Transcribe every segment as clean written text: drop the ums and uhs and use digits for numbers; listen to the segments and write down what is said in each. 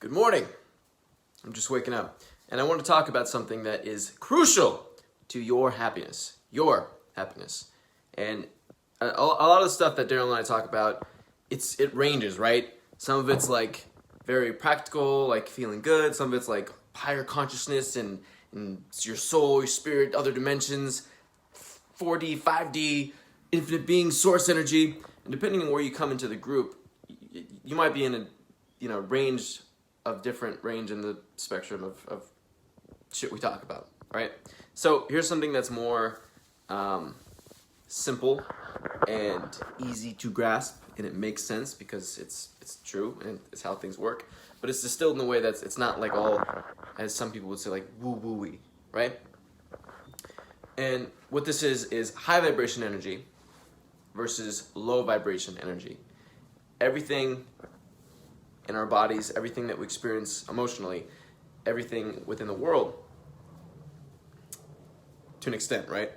Good morning. I'm just waking up. And I want to talk about something that is crucial to your happiness. Your happiness. And a lot of the stuff that Daryl and I talk about, it ranges, right? Some of it's like very practical, like feeling good. Some of it's like higher consciousness and your soul, your spirit, other dimensions, 4D, 5D, infinite being, source energy. And depending on where you come into the group, you might be in a different range in the spectrum of shit we talk about, right? So here's something that's more simple and easy to grasp, and it makes sense because it's true and it's how things work. But it's distilled in a way that's it's not like all, as some people would say, like woo-woo-y, right? And what this is high vibration energy versus low vibration energy. Everything in our bodies, everything that we experience emotionally, everything within the world, to an extent, right,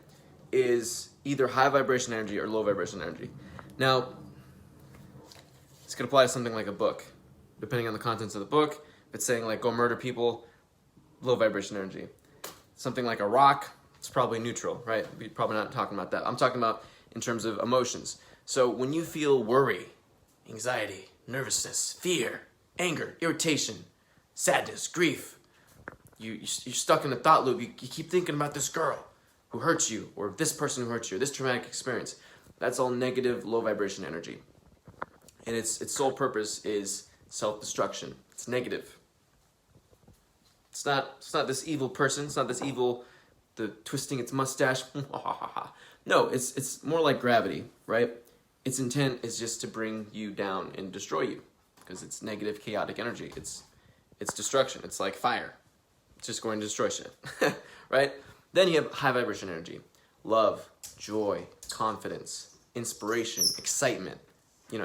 is either high vibration energy or low vibration energy. Now, this could apply to something like a book. Depending on the contents of the book, if it's saying like go murder people, low vibration energy. Something like a rock, it's probably neutral, right? We're probably not talking about that. I'm talking about in terms of emotions. So when you feel worry, anxiety, nervousness, fear, anger, irritation, sadness, grief, you're stuck in a thought loop. You keep thinking about this girl who hurts you, or this person who hurts you, or this traumatic experience. That's all negative, low vibration energy. And its sole purpose is self-destruction. It's negative. It's not this evil person. It's not this evil, the twisting its mustache. No, it's more like gravity, right? Its intent is just to bring you down and destroy you, because it's negative, chaotic energy. It's destruction. It's like fire. It's just going to destroy shit, right? Then you have high vibration energy, love, joy, confidence, inspiration, excitement.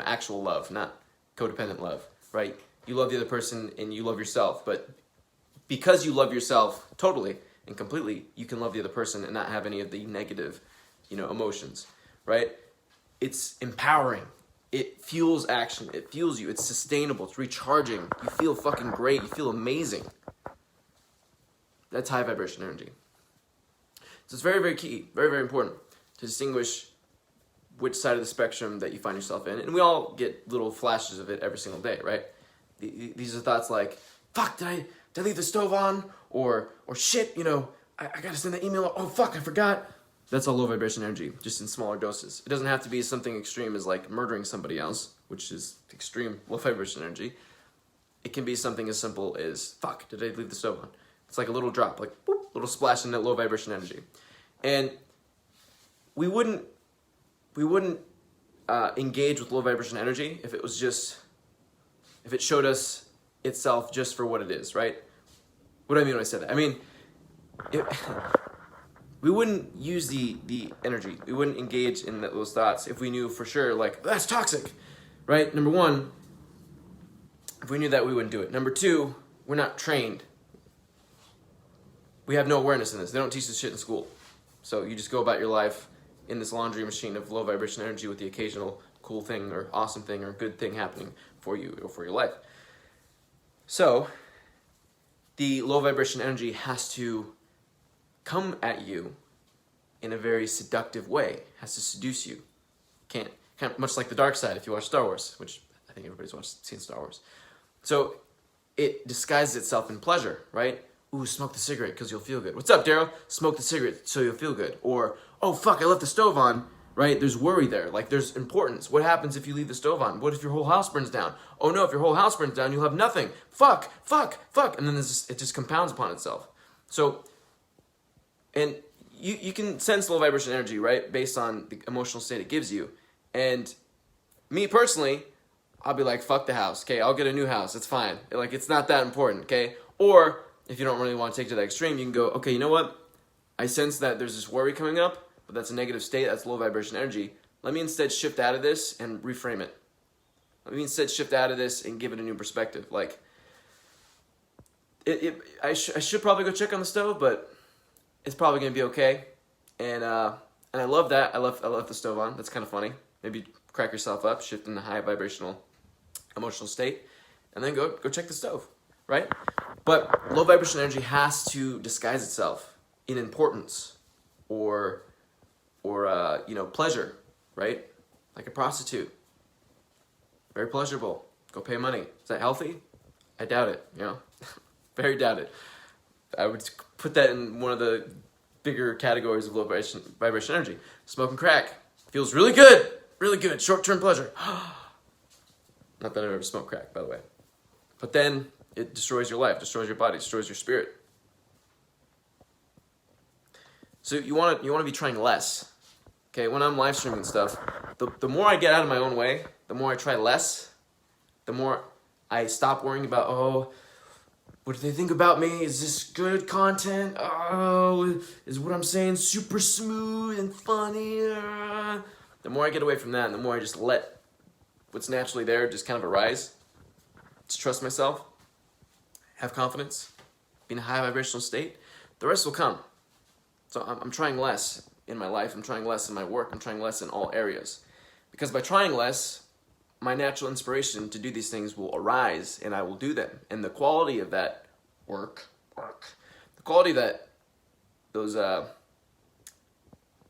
Actual love, not codependent love, right? You love the other person and you love yourself, but because you love yourself totally and completely, you can love the other person and not have any of the negative, emotions, right? It's empowering. It fuels action. It fuels you. It's sustainable. It's recharging. You feel fucking great. You feel amazing. That's high vibration energy. So it's very, very key, very, very important to distinguish which side of the spectrum that you find yourself in. And we all get little flashes of it every single day, right? These are thoughts like, fuck, did I leave the stove on? Or shit, I gotta send the email. Oh, fuck, I forgot. That's all low vibration energy, just in smaller doses. It doesn't have to be something extreme as like murdering somebody else, which is extreme low vibration energy. It can be something as simple as, fuck, did I leave the stove on? It's like a little drop, like boop, little splash in that low vibration energy. And we wouldn't engage with low vibration energy if it showed us itself just for what it is, right? What do I mean when I said that? I mean, we wouldn't use the energy. We wouldn't engage in those thoughts if we knew for sure, like, that's toxic, right? Number one, if we knew that, we wouldn't do it. Number two, we're not trained. We have no awareness in this. They don't teach this shit in school. So you just go about your life in this laundry machine of low vibration energy with the occasional cool thing or awesome thing or good thing happening for you or for your life. So the low vibration energy has to come at you in a very seductive way, has to seduce you. Kind of much like the dark side if you watch Star Wars, which I think everybody's seen Star Wars. So it disguises itself in pleasure, right? Ooh, smoke the cigarette because you'll feel good. What's up, Daryl? Smoke the cigarette so you'll feel good. Or, oh, fuck, I left the stove on, right? There's worry there. Like, there's importance. What happens if you leave the stove on? What if your whole house burns down? Oh, no, if your whole house burns down, you'll have nothing. Fuck. And then it just compounds upon itself. So, and you can sense low vibration energy, right? Based on the emotional state it gives you. And me personally, I'll be like, fuck the house, okay? I'll get a new house. It's fine. Like, it's not that important, okay? Or if you don't really want to take it to that extreme, you can go, okay, you know what? I sense that there's this worry coming up, but that's a negative state. That's low vibration energy. Let me instead shift out of this and reframe it. Let me instead shift out of this and give it a new perspective. Like, I should probably go check on the stove, but it's probably going to be okay. And I love that. I left the stove on. That's kind of funny. Maybe crack yourself up, shift in the high vibrational emotional state, and then go check the stove. right? But low vibration energy has to disguise itself in importance or pleasure, right? Like a prostitute. Very pleasurable. Go pay money. Is that healthy? I doubt it, Very doubt it. I would put that in one of the bigger categories of low vibration energy. Smoking crack. Feels really good. Really good. Short-term pleasure. Not that I've ever smoked crack, by the way. But then it destroys your life, destroys your body, destroys your spirit. So you want to be trying less. Okay, when I'm live streaming stuff, the more I get out of my own way, the more I try less, the more I stop worrying about, oh, what do they think about me? Is this good content? Oh, is what I'm saying super smooth and funny? The more I get away from that, and the more I just let what's naturally there just kind of arise, just trust myself, have confidence, be in a high vibrational state, the rest will come. So I'm trying less in my life, I'm trying less in my work, I'm trying less in all areas. Because by trying less, my natural inspiration to do these things will arise and I will do them. And the quality of that the quality that those, I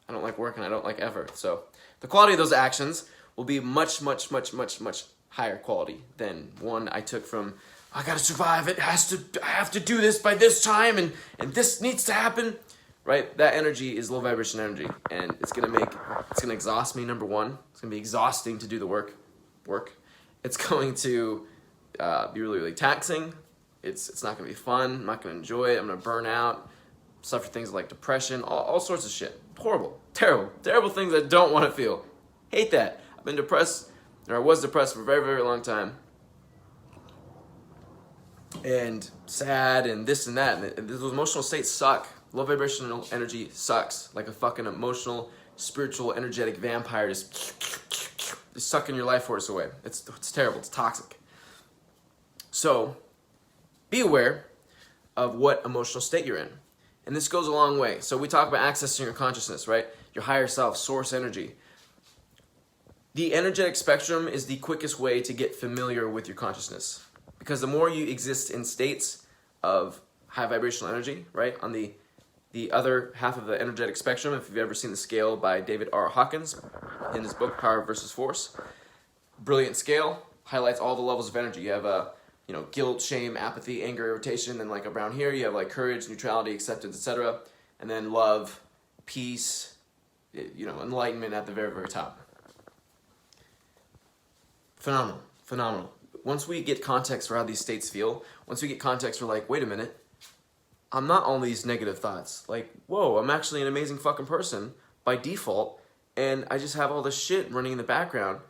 don't like work and I don't like effort. So the quality of those actions will be much, much, much, much, much higher quality than one I took from, I gotta survive, I have to do this by this time and this needs to happen. Right? That energy is low vibration energy, and it's gonna exhaust me, number one. It's gonna be exhausting to do the work. It's going to be really, really taxing. It's not gonna be fun. I'm not gonna enjoy it. I'm gonna burn out, suffer things like depression, all sorts of shit. Horrible, terrible things I don't want to feel. Hate that. I've been depressed, or I was depressed for a very, very long time. And sad and this and that. And those emotional states suck. Low vibrational energy sucks. Like a fucking emotional, spiritual, energetic vampire just sucking your life force away. It's terrible. It's toxic. So be aware of what emotional state you're in. And this goes a long way. So we talk about accessing your consciousness, right? Your higher self, source energy. The energetic spectrum is the quickest way to get familiar with your consciousness. Because the more you exist in states of high vibrational energy, right? On the other half of the energetic spectrum, if you've ever seen the scale by David R. Hawkins in his book, Power versus Force. Brilliant scale, highlights all the levels of energy. You have guilt, shame, apathy, anger, irritation, then like around here you have like courage, neutrality, acceptance, etc. And then love, peace, enlightenment at the very, very top. Phenomenal. Once we get context for how these states feel, once we get context for like, wait a minute, I'm not all these negative thoughts. Like, whoa, I'm actually an amazing fucking person by default, and I just have all this shit running in the background,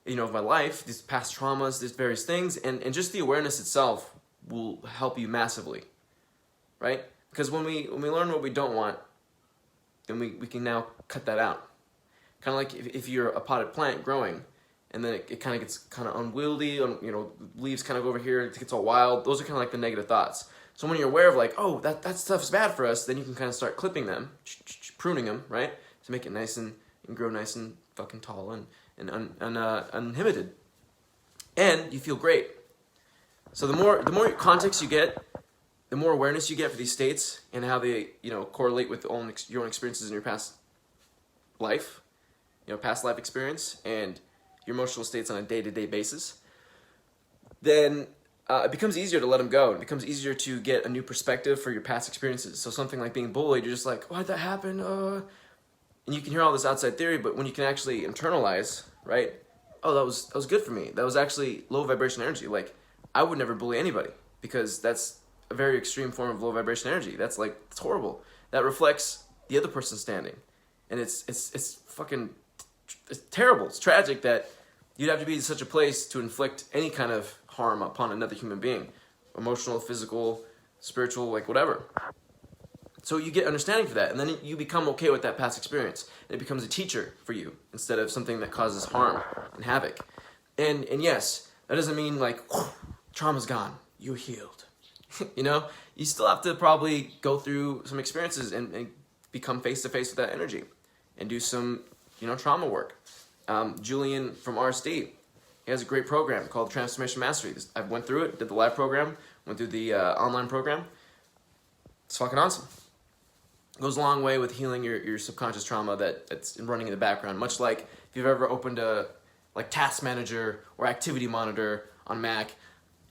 of my life, these past traumas, these various things, and just the awareness itself will help you massively, right? Because when we learn what we don't want, then we can now cut that out. Kind of like if you're a potted plant growing, and then it kind of gets kind of unwieldy, leaves kind of over here, it gets all wild. Those are kind of like the negative thoughts. So when you're aware of like, oh, that stuff's bad for us, then you can kind of start clipping them, pruning them, right? To make it nice and grow nice and fucking tall and uninhibited. And you feel great. So the more context you get, the more awareness you get for these states and how they, correlate with your own experiences in your past life, past life experience and your emotional states on a day-to-day basis, then it becomes easier to let them go. It becomes easier to get a new perspective for your past experiences. So something like being bullied, you're just like, why'd that happen? And you can hear all this outside theory, but when you can actually internalize, right? Oh, that was good for me. That was actually low vibration energy. Like, I would never bully anybody because that's a very extreme form of low vibration energy. That's like, it's horrible. That reflects the other person's standing. And it's terrible. It's tragic that you'd have to be in such a place to inflict any kind of harm upon another human being. Emotional, physical, spiritual, like whatever. So you get understanding for that, and then you become okay with that past experience. And it becomes a teacher for you instead of something that causes harm and havoc. And yes, that doesn't mean like, trauma's gone, you're healed. You still have to probably go through some experiences and become face-to-face with that energy and do some, trauma work. Julian from RSD, He has a great program called Transformation Mastery. I went through it, did the live program, went through the online program. It's fucking awesome. It goes a long way with healing your subconscious trauma that's running in the background. Much like if you've ever opened a Task Manager or Activity Monitor on Mac,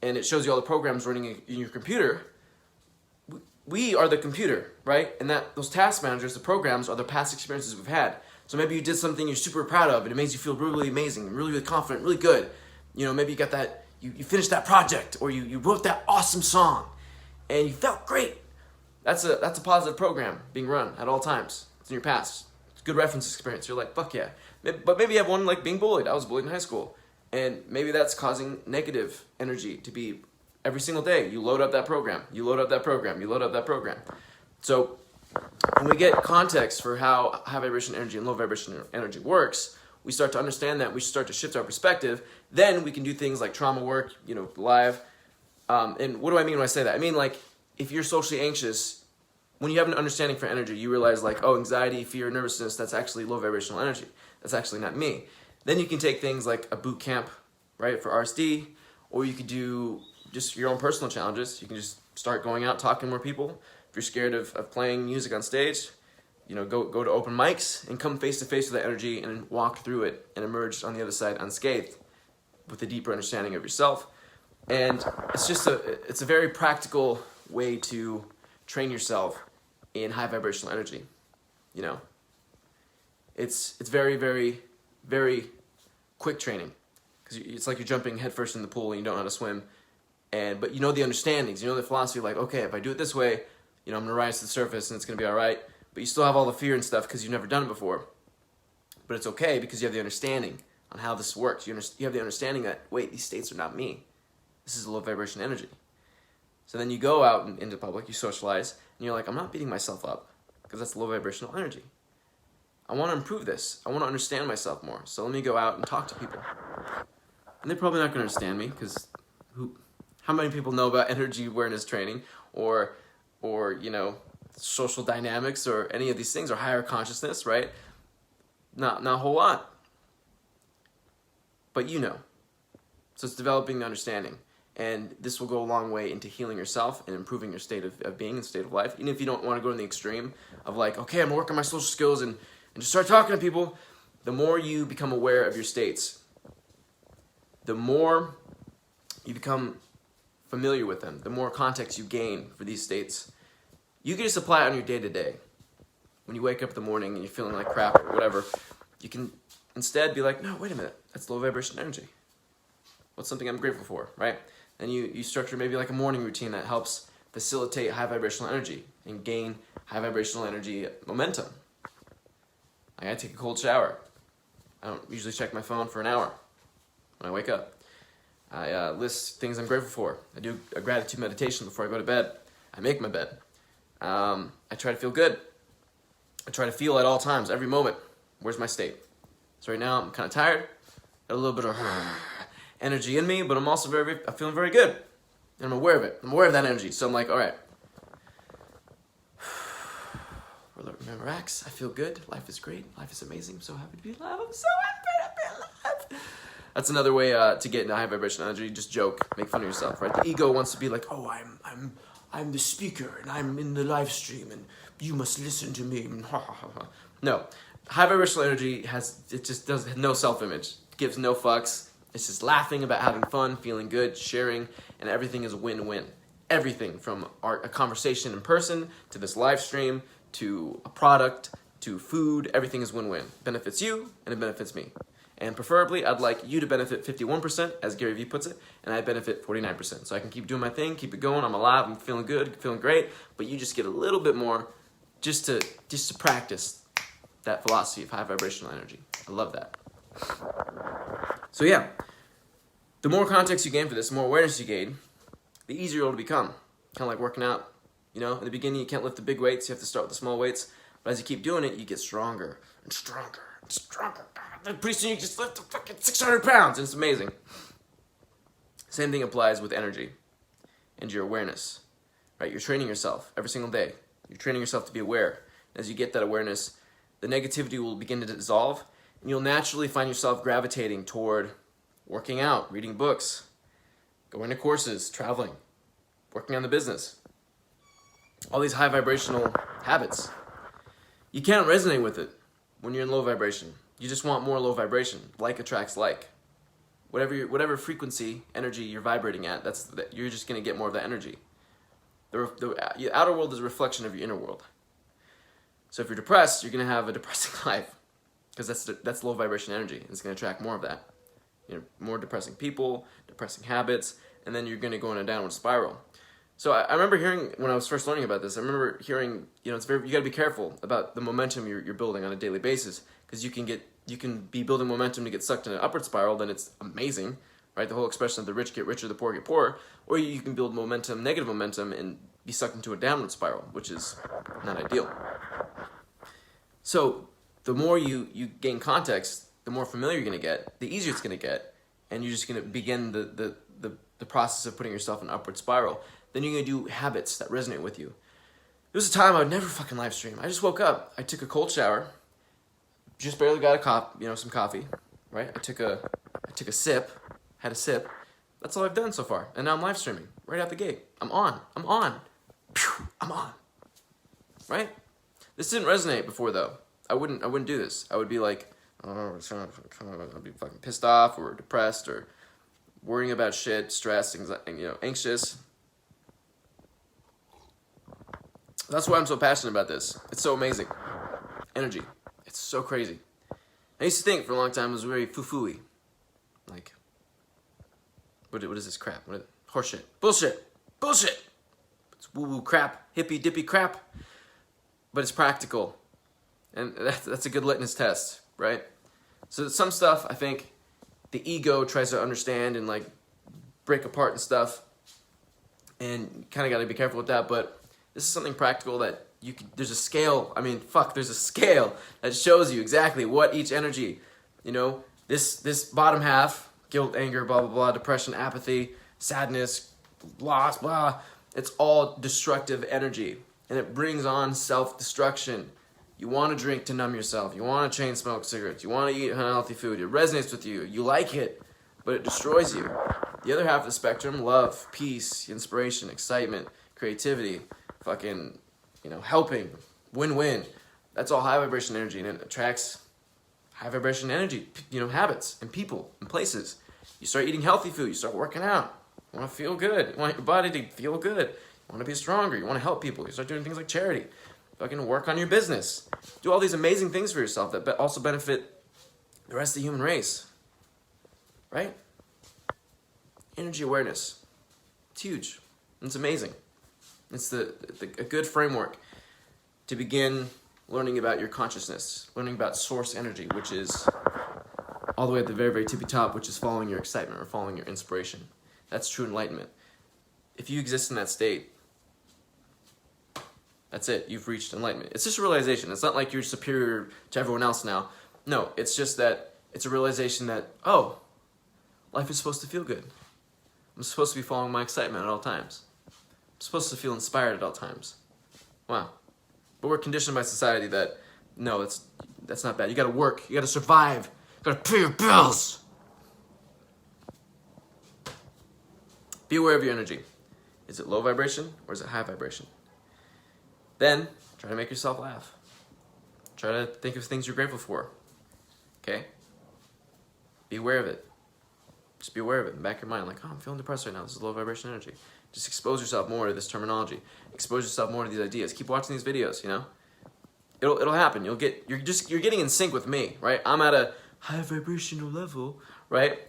and it shows you all the programs running in your computer. We are the computer, right? And those task managers, the programs, are the past experiences we've had. So maybe you did something you're super proud of, and it makes you feel really amazing, really confident, really good. You know, maybe you got that, you finished that project, or you wrote that awesome song, and you felt great. That's a positive program being run at all times. It's in your past. It's a good reference experience. You're like, fuck yeah. But maybe you have one like being bullied. I was bullied in high school. And maybe that's causing negative energy to be every single day. You load up that program. You load up that program. You load up that program. So when we get context for how high vibration energy and low vibration energy works, we start to understand that. We start to shift our perspective. Then we can do things like trauma work, live. And what do I mean when I say that? I mean, like, if you're socially anxious, when you have an understanding for energy, you realize, like, oh, anxiety, fear, nervousness, that's actually low vibrational energy. That's actually not me. Then you can take things like a boot camp, right, for RSD, or you could do just your own personal challenges. You can just start going out, talking to more people. If you're scared of playing music on stage, go to open mics and come face to face with that energy and walk through it and emerge on the other side unscathed with a deeper understanding of yourself. And it's a very practical way to train yourself in high vibrational energy. It's very, very, very quick training, because it's like you're jumping headfirst in the pool and you don't know how to swim, but you know the understandings, you know the philosophy, like, okay, if I do it this way, I'm gonna rise to the surface and it's gonna be all right. But you still have all the fear and stuff because you've never done it before. But it's okay because you have the understanding on how this works. You have the understanding that, wait, these states are not me. This is a low vibration energy. So then you go out into public, you socialize, and you're like, I'm not beating myself up because that's low vibrational energy. I want to improve this. I want to understand myself more. So let me go out and talk to people. And they're probably not going to understand me, because how many people know about energy awareness training or social dynamics or any of these things, or higher consciousness, right? Not a whole lot. But So it's developing the understanding. And this will go a long way into healing yourself and improving your state of being and state of life. Even if you don't want to go to the extreme of like, okay, I'm going to work on my social skills and just start talking to people. The more you become aware of your states, the more you become familiar with them, the more context you gain for these states. You can just apply it on your day-to-day. When you wake up in the morning and you're feeling like crap or whatever, you can instead be like, no, wait a minute, that's low vibration energy. What's something I'm grateful for, right? And you structure maybe like a morning routine that helps facilitate high vibrational energy and gain high vibrational energy momentum. I gotta take a cold shower. I don't usually check my phone for an hour when I wake up. I list things I'm grateful for. I do a gratitude meditation before I go to bed. I make my bed. I try to feel good. I try to feel at all times, every moment. Where's my state? So right now I'm kind of tired. Got a little bit of energy in me, but I'm also I'm feeling very good. And I'm aware of it. I'm aware of that energy. So I'm like, all right. Relax. I feel good. Life is great. Life is amazing. I'm so happy to be alive. I'm so happy to be alive. That's another way to get into high vibration energy. Just joke, make fun of yourself, right? The ego wants to be like, oh, I'm the speaker and I'm in the live stream and you must listen to me. No, high vibrational energy just does no self-image. Gives no fucks. It's just laughing about having fun, feeling good, sharing, and everything is a win-win. Everything from a conversation in person to this live stream to a product to food, everything is win-win. Benefits you and it benefits me. And preferably, I'd like you to benefit 51%, as Gary Vee puts it, and I benefit 49%. So I can keep doing my thing, keep it going, I'm alive, I'm feeling good, feeling great, but you just get a little bit more just to practice that philosophy of high vibrational energy. I love that. So yeah, the more context you gain for this, the more awareness you gain, the easier it'll become. Kind of like working out. In the beginning you can't lift the big weights, you have to start with the small weights, but as you keep doing it, you get stronger and stronger and stronger. And pretty soon you just lift the fucking 600 pounds, and it's amazing. Same thing applies with energy and your awareness, right? You're training yourself every single day. You're training yourself to be aware. As you get that awareness, the negativity will begin to dissolve, and you'll naturally find yourself gravitating toward working out, reading books, going to courses, traveling, working on the business. All these high vibrational habits. You can't resonate with it when you're in low vibration. You just want more low vibration. Like attracts like. Whatever frequency, energy you're vibrating at, you're just going to get more of that energy. The outer world is a reflection of your inner world. So if you're depressed, you're going to have a depressing life, because that's low vibration energy. It's going to attract more of that. More depressing people, depressing habits, and then you're going to go in a downward spiral. So I remember hearing, when I was first learning about this, I remember hearing, you got to be careful about the momentum you're building on a daily basis, because you can be building momentum to get sucked in an upward spiral, then it's amazing, right? The whole expression of the rich get richer, the poor get poorer. Or you can build momentum, negative momentum, and be sucked into a downward spiral, which is not ideal. So the more you gain context, the more familiar you're going to get, the easier it's going to get, and you're just going to begin the process of putting yourself in an upward spiral. Then you're going to do habits that resonate with you. There was a time I would never fucking live stream. I just woke up. I took a cold shower. Just barely got some coffee, right? I took a sip, had a sip. That's all I've done so far. And now I'm live streaming right out the gate. I'm on. Phew, I'm on. Right? This didn't resonate before though. I wouldn't do this. I would be like, I'd be fucking pissed off or depressed or worrying about shit, stressed, anxious. That's why I'm so passionate about this. It's so amazing. Energy. It's so crazy. I used to think for a long time it was very foo-foo-y. Like, what is this crap? Horseshit. Bullshit. It's woo-woo crap. Hippy-dippy crap. But it's practical. And that's a good litmus test, right? So some stuff, I think, the ego tries to understand and, like, break apart and stuff. And you kind of got to be careful with that, but this is something practical that there's a scale. There's a scale that shows you exactly what each energy, this bottom half, guilt, anger, blah, blah, blah, depression, apathy, sadness, loss, blah. It's all destructive energy, and it brings on self-destruction. You want to drink to numb yourself. You want to chain smoke cigarettes. You want to eat unhealthy food. It resonates with you. You like it, but it destroys you. The other half of the spectrum, love, peace, inspiration, excitement, creativity, fucking, helping, win-win. That's all high vibration energy, and it attracts high vibration energy, habits and people and places. You start eating healthy food. You start working out. You want to feel good. You want your body to feel good. You want to be stronger. You want to help people. You start doing things like charity. Fucking work on your business. Do all these amazing things for yourself that also benefit the rest of the human race. Right? Energy awareness. It's huge. It's amazing. It's a good framework to begin learning about your consciousness, learning about source energy, which is all the way at the very, very tippy top, which is following your excitement or following your inspiration. That's true enlightenment. If you exist in that state, that's it. You've reached enlightenment. It's just a realization. It's not like you're superior to everyone else now. No, it's just that it's a realization that, life is supposed to feel good. I'm supposed to be following my excitement at all times. I'm supposed to feel inspired at all times. Wow. But we're conditioned by society that, no, that's not bad. You gotta work. You gotta survive. You gotta pay your bills. Be aware of your energy. Is it low vibration or is it high vibration? Then, try to make yourself laugh. Try to think of things you're grateful for. Okay? Be aware of it. Just be aware of it in the back of your mind. Like, I'm feeling depressed right now. This is low vibration energy. Just expose yourself more to this terminology. Expose yourself more to these ideas. Keep watching these videos, It'll happen. You're getting in sync with me, right? I'm at a high vibrational level, right?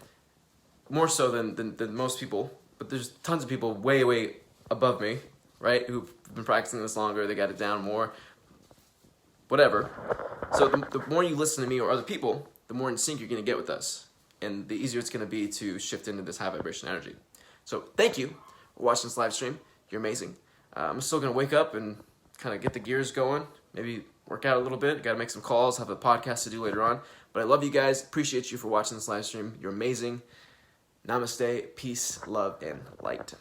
More so than most people. But there's tons of people way, way above me, right? Who've been practicing this longer. They got it down more. Whatever. So the more you listen to me or other people, the more in sync you're going to get with us. And the easier it's going to be to shift into this high vibration energy. So thank you for watching this live stream. You're amazing. I'm still going to wake up and kind of get the gears going. Maybe work out a little bit. Got to make some calls. Have a podcast to do later on. But I love you guys. Appreciate you for watching this live stream. You're amazing. Namaste. Peace, love, and light.